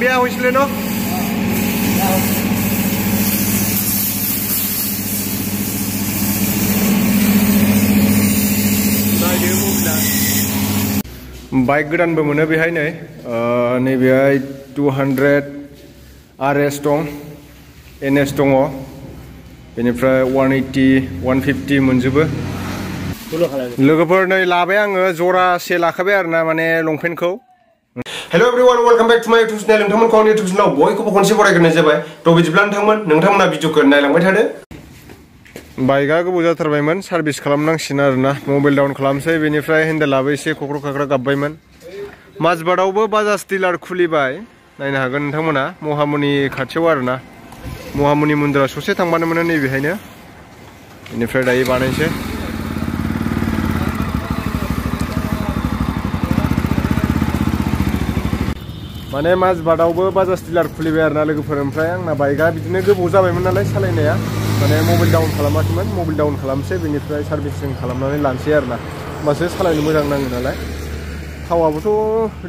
বিয়া হৈছিলে ন बाइक गोदानबो मोनो बेहाय नै बेहाय 200 RS दं NS दङ बेनिफ्राय 180 150 मोनजोबो लोगोफोर नै लाबाय आङो जरासे लाखाबाय आरोना माने लंपेन्टखौ hello everyone welcome back to my YouTube channel नोंथांमोनखौ आंनि यूट्यूब चैनलाव बयखौबो खनसे बरायग्रोनाय जाबाय थ' बिदिब्ला नोंथांमोना भिडिअखौ नायलांबाय थादो बाइकआ गोबाव जाथारबायमोन सार्भिस खालामनांसिगोन आरोना मबाइल डाउन खालामसै बेनिफ्राय हेन्डेलाबो एसे क'क्र' खाग्रा गाबबायमोन माजबादावबो बाजाज डिलार खुलिबाय नायनो हागोन नोंथांमोना महामुनि खाथियाव आरोना महामुनि मन्दिरा ससे थांबानो मोनो नैबेहायनो बेनिफ्राय दायो बानायसै माने माजबादावबो बाजाज डिलार खुलिबाय आरोना लोगोफोर ओमफ्राय आंना बाइकआ बिदिनो गोबाव जाबायमोन नालाय सालायनाया माने मबाइल डाउन खालामाखैमोन मबाइल डाउन खालामसै बेनिफ्राय सार्भिसिं खालामनानै लानोसै आरोना होमबासो सालायनो मोजां नाङो नालाय थावाबोथ'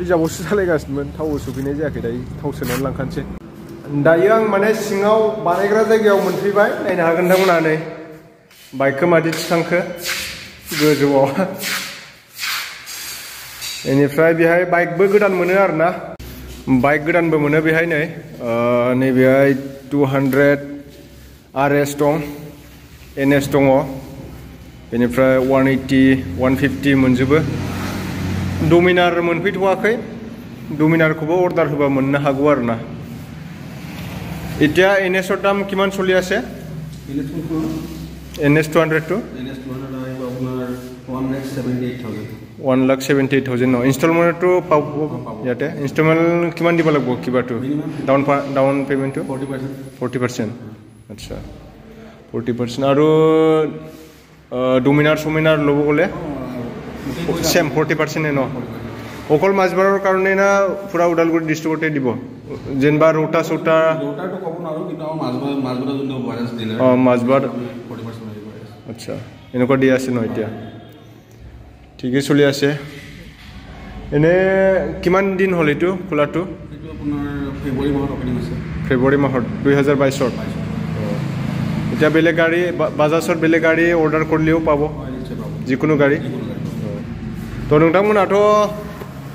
रिजार्भआवसो सालायगासिनोमोन थावबो सफैनाय जायाखै दायो थाव सोनानै लांखानोसै दायो आं माने सिङाव बानायग्रा जायगायाव मोनफैबाय नायनो हागोन नोंथांमोना नै बाइकखौ मादि थिखांखो गोजौआव बेनिफ्राय बेहाय बाइकबो गोदान मोनो आरोना बाइक गोदानबो मोनो बेहाय नै बेहाय 200 RS दं NS दङ बेनिफ्राय 180 150 मोनजोबो डमिनार मोनफैथ'वाखै डमिनारखौबो अर्डार होबा मोननो हागौ आरोना এতিয়া NS ৰ দাম কিমান চলি আছে NS 200 1,78,000 ন ইনষ্টলমেণ্টটো পাব ইয়াতে ইনষ্টলমেণ্ট কিমান দিব লাগিব কিবাটো ডাউন পেমেণ্টটো 40% আচ্ছা 40% আৰু ডমিনাৰ সমিনাৰ ল'ব গ'লে सेम 40% ন অকল মাছবাৰৰ কাৰণে না পুৰা উদালগুৰি ডিষ্ট্ৰিক্টতে দিব যেনবা ৰোটা সোটা ৰোটাটো কব নাৰো কিন্তু মাছবাৰ যোনটো ভাইৰাছ দিলে মাছবাৰ 40% আচ্ছা এনেকুৱা দি আছে ন এতিয়া ঠিকই চলি আছে এনে কিমান দিন হ'ল এটো খোলাটো এটো আপোনাৰ ফেব্ৰুৱাৰী মাহত ওপেনিং হৈছে ফেব্ৰুৱাৰী মাহত 2022 ত এতিয়া বেলেগ গাড়ী বাজাজৰ বেলেগ গাড়ী অৰ্ডাৰ কৰিলেও পাব যিকোনো গাড়ী थ' नोंथांमोनाथ'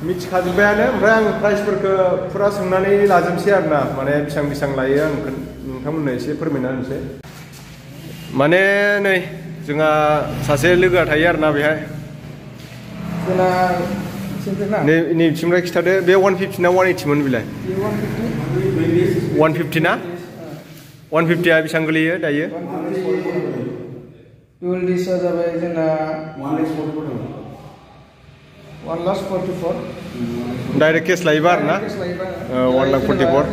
मिथिखाजोब्बायानो ओमफ्राय आं प्राइसफोरखौ फुरा सोंनानै लाजोबसै आरोना माने बेसेबां लायो आं नोंथांमोननो एसे फोरमायना होनोसै माने नै जोंहा सासे लोगोआ थायो आरोना बेहाय नैथिंनिफ्राय खिथादो बे 150 ना 180 मोन बिलाय 150 ना 150 आ बेसेबां गोलैयो दायो टुल डिसआ जाबाय जोंना 1,44,000 डायरेक्ट केस लायोबा आरोना 1,44,000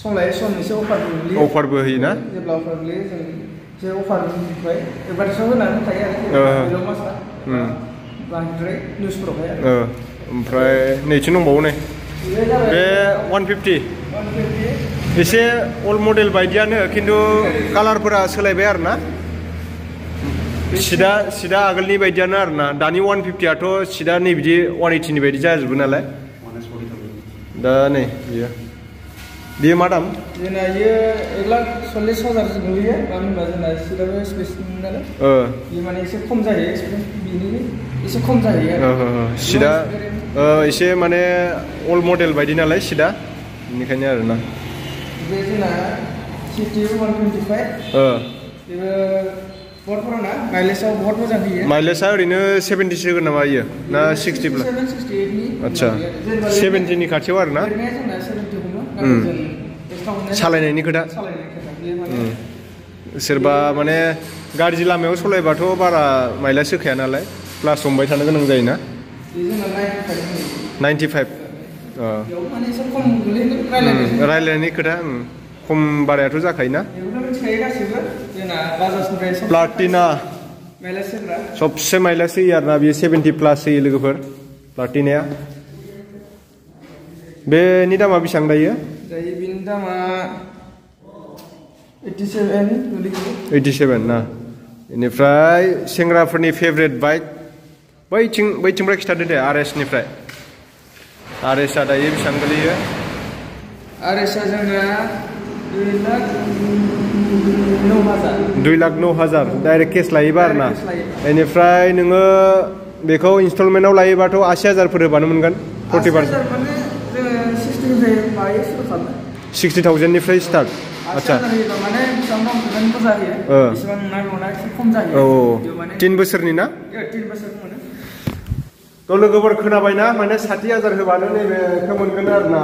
समलाय सम एसे अफारबो होयो ना जेब्ला अफार गोलैयो जों जे अफारनिफ्राय एडभार्टाइजआव होनानै थायो आरो मासा बांद्राय निउसफोरावहाय आरो ओमफ्राय नैथिं दंबावो नै बे 150 एसे अल्ड मडेल बायदियानो खिन्थु कालारफोरा सोलायबाय आरोना सिदा आगोलनि बायदियानो आरोना दानि 150 आथ' सिदा नै बिदि 180 नि बायदि जाजोबो नालाय दा नै बियो मा दाम जोंना इयो 1,40,000 गोलैयो मानो होनबा जोंना सिदाबो स्पेसिफिक नालाय बे माने एसे खम जायो बिनि एसे खम जायो आरो सिदा एसे माने अल्ड मडेल बायदि नालाय सिदा बेनिखायनो आरोना बे जोंना सिटी 125 बेबो बटफोराना माइलेजआ बहुत मोजां होयो माइलेजआ ओरैनो 70 सो होगोन नामा इयो ना 60 प्लास 68 नि आच्छा 70 नि खाथियाव आरोना जोंना 70 हमो सालायनायनि खोथा सोरबा माने गाज्रि लामायाव सलायबाथ' बारा माइलेज होखाया नालाय प्लास हमबाय थानो गोनां जायोना 95 रायलायनायनि खोथा खम बारायाथ' जाखायोना प्लाटिना सबसे माइलेज होयो आरोना बियो 70 प्लास होयो लोगोफोर प्लाटिनाया बेनि दामा बेसेबां दायो बिनि दामा 87 ना बेनिफ्राय सेंग्राफोरनि फेभरेट बाइक बैथिंनिफ्राय खिथादो दे RS निफ्राय RS आ दायो बेसेबां गोलैयो RS जोंना 2,09,000 डाइरेक्ट केस लायोबा आरोना बेनिफ्राय नोङो बेखौ इनस्टलमेन्टआव लायोबाथ' 80,000 फोर होबानो मोनगोन 40% 60,000 निफ्राय स्टार्ट अच्छा माने बेसेबां दाम बुरजा होयो बेसेबां नांगौना एसे खम जायो औ 3 बोसोरनि ना 3 बोसोर मोनो तो लोगोफोर खोनाबायना माने 60,000 होबानो नैबेखौ मोनगोन आरोना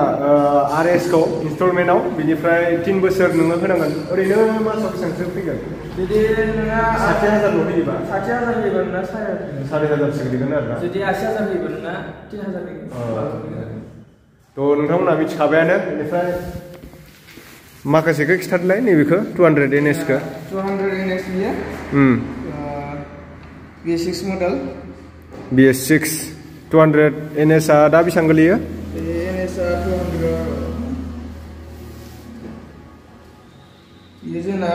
RS खौ इनस्टलमेन्टआव बिनिफ्राय 3 बोसोर नोङो होनांगोन ओरैनो मासाव बेसेबांसो फैगोन जुदि नोङा 60,000 ल' होयोबा 60,000 होयोबा नोङा 4,500 सो गोलैगोन आरोना जुदि 80,000 होयोबा नोङा 3,000 गोलैगोन तो नोंथांमोना मिथिखाबायानो बेनिफ्राय माखासेखौ खिथादलाय नैबेखौ 200 NS खौ 200 NS बियो BS6 मडेल BS6 200 NS आ दा बेसेबां गोलैयो NS आ 200 ये जोंना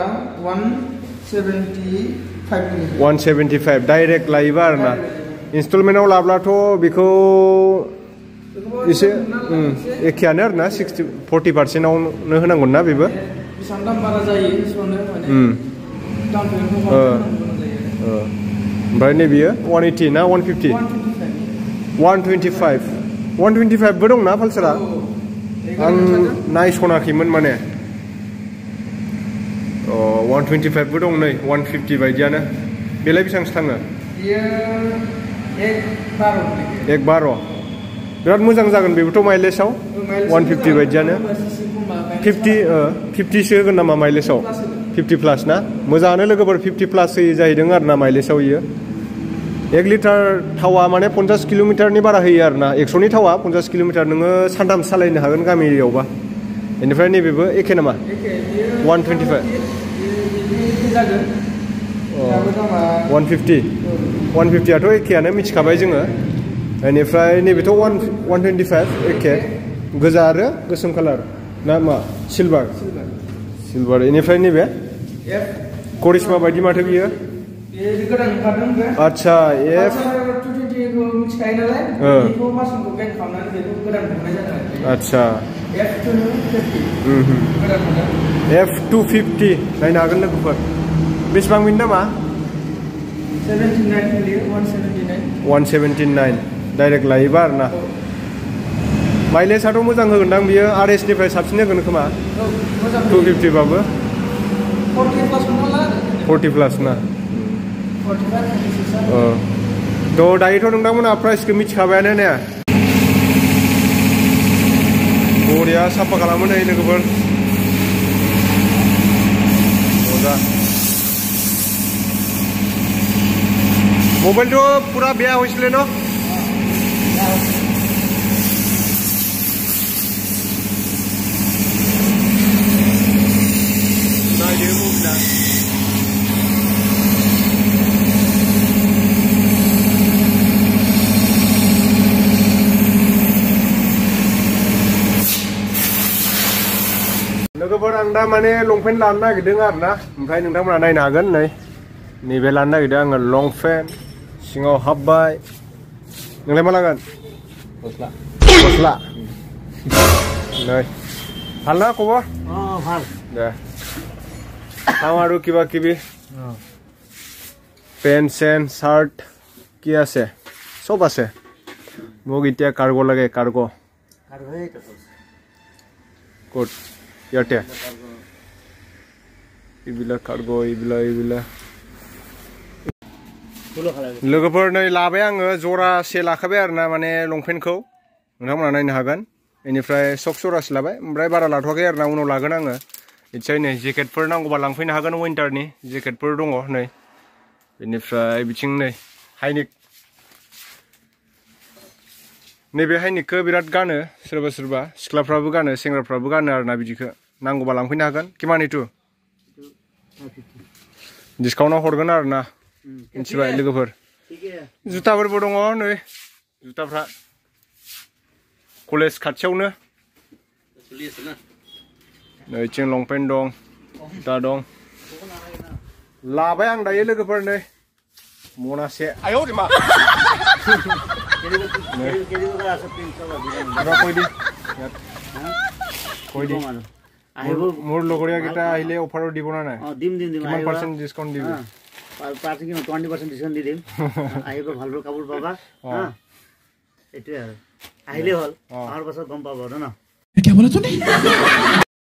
175 डाइरेक्ट लायोबा आरोना इनस्टलमेन्टआव लाब्लाथ' बेखौ एसे एखेयानो आरोना 40% आवनो होनांगोन ना बेबो बेसेबां दाम बारा जायो एसेबांनो माने दाम पेमेन्टखौ ओमफ्राय नैबेयो 180 ना 150 125 बो दंना पालसारा आं नायसनाखैमोन माने 125 बो दं नै 150 बायदियानो बेलाय बेसेबांसो थाङो बियो 112 बिराद मोजां जागोन बेबोथ' माइलेजआव 150 बायदियानो 50 सो होगोन नामा माइलेजआव 50 प्लास ना मोजाङानो लोगोफोर 50 प्लास होयो जाहैदों आरोना माइलेजआव इयो 1 लिटार थावा माने 50 किल'मिटारनि बारा होयो आरोना 100नि थावा 50 किल'मिटार नोङो सानथाम सालायनो हागोन गामि एरियायावबा बेनिफ्राय नैबेबो एखे नामा 125 150आथ' एखेयानो मिथिखाबाय जोङो बेनिफ्राय नैबेथ' 125 एखे गोजा आरो गोसोम कालार ना मा सिलभार बेनिफ्राय नैबे करिश्मा बायदि माथो बियो आच्छा आच्छा F250 नायनो हागोन लोगोफोर बेसेबां मिनिट नामा 179 डाइरेक्ट लायोबा आरोना माइलेजआथ' मोजां होगोनदां बियो RS निफ्राय साबसिन होगोन खोमा 250 बाबो 40 प्लास ना थ' दायोथ' नोंथांमोना प्राइसखौ मिथिखाबायानो ने बरिया साफा खालामो नै लोगोफोर मोजां मोबाइल तो पूरा बेया হৈছিলে ন नायदो मबाइला लोगोफोर आं दा माने लंपेन्ट लानो नागिरदों आरोना ओमफ्राय नोंथांमोना नायनो हागोन नै नैबे लानो नागिरदों आङो लंपेन्ट सिङाव हाबबाय नोंलाय मा लागोन गस्ला नै ভাল না খবৰ ভাল দে চাওঁ আৰু কিবা কিবি পেণ্ট চেণ্ট চাৰ্ট কি আছে চব আছে মোক এতিয়া কাৰ্গো লাগে কাৰ্গো ক'ত ইয়াতে এইবিলাক কাৰ্গো এইবিলাক लोगोफोर नै लाबाय आङो जरासे लाखाबाय आरोना माने लंपेन्टखौ नोंथांमोना नायनो हागोन बेनिफ्राय सक जरासे लाबाय ओमफ्राय बारा लाथ'वाखै आरोना उनाव लागोन आङो इदसाय नै जेकेटफोर नांगौबा लांफैनो हागोन विन्टारनि जेकेटफोर दङ नै बेनिफ्राय बिथिं नै हाइनेक नैबे हाइनेकखौ बिराद गानो सोरबा सोरबा सिख्लाफ्राबो गानो सेंग्राफ्राबो गानो आरोना बिदिखौ नांगौबा लांफैनो हागोन किमानिथु डिसकाउन्टआव हरगोन आरोना मिथिबाय लोगोफोर जुथाफोरबो दङ नै जुथाफ्रा कलेज खाथियावनो नै इथिं लंपेन्ट दं जुथा दं लाबाय आं दायो लोगोफोर नै मनासे आयौ मा কৈ দি আহিব মোৰ লগৰীয়া কেইটা আহিলে অফাৰো দিব না নাই দিম কিমান পাৰ্চেন্ট ডিসকাউন্ট দিব পাৰ্টি কি 20% ডিসকাউন্ট দি দিম আহিব ভাল ভাল কাপোৰ পাবা এটোৱে আৰু আহিলে হল আৰু পাছত গম পাবা ন क्या बोला तूने